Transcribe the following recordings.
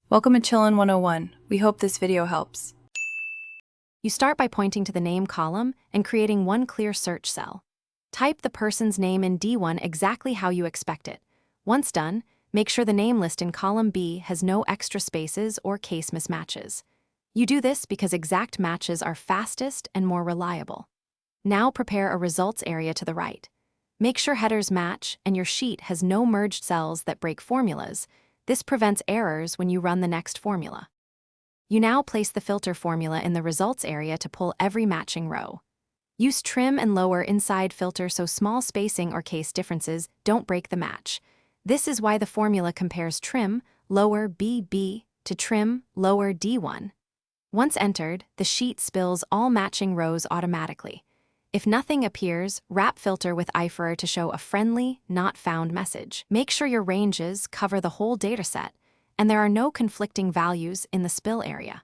Welcome to Chillin' 101. We hope this video helps. You start by pointing to the name column and creating one clear search cell. Type the person's name in D1 exactly how you expect it. Once done, make sure the name list in column B has no extra spaces or case mismatches. You do this because exact matches are fastest and more reliable. Now prepare a results area to the right. Make sure headers match and your sheet has no merged cells that break formulas. This prevents errors when you run the next formula. You now place the filter formula in the results area to pull every matching row. Use trim and lower inside filter so small spacing or case differences don't break the match. This is why the formula compares trim, lower BB to trim, lower D1. Once entered, the sheet spills all matching rows automatically. If nothing appears, wrap filter with iFor to show a friendly, not found message. Make sure your ranges cover the whole dataset, and there are no conflicting values in the spill area.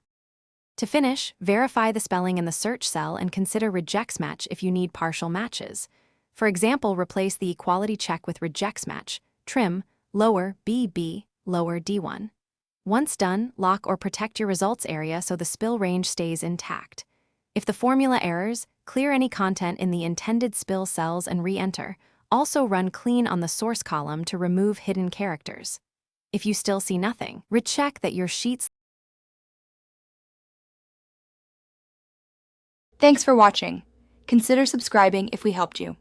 To finish, verify the spelling in the search cell and consider rejects match if you need partial matches. For example, replace the equality check with rejects match, trim, lower BB, lower D1. Once done, lock or protect your results area so the spill range stays intact. If the formula errors, clear any content in the intended spill cells and re-enter. Also run clean on the source column to remove hidden characters. If you still see nothing, recheck that your sheets. Thanks for watching. Consider subscribing if we helped you.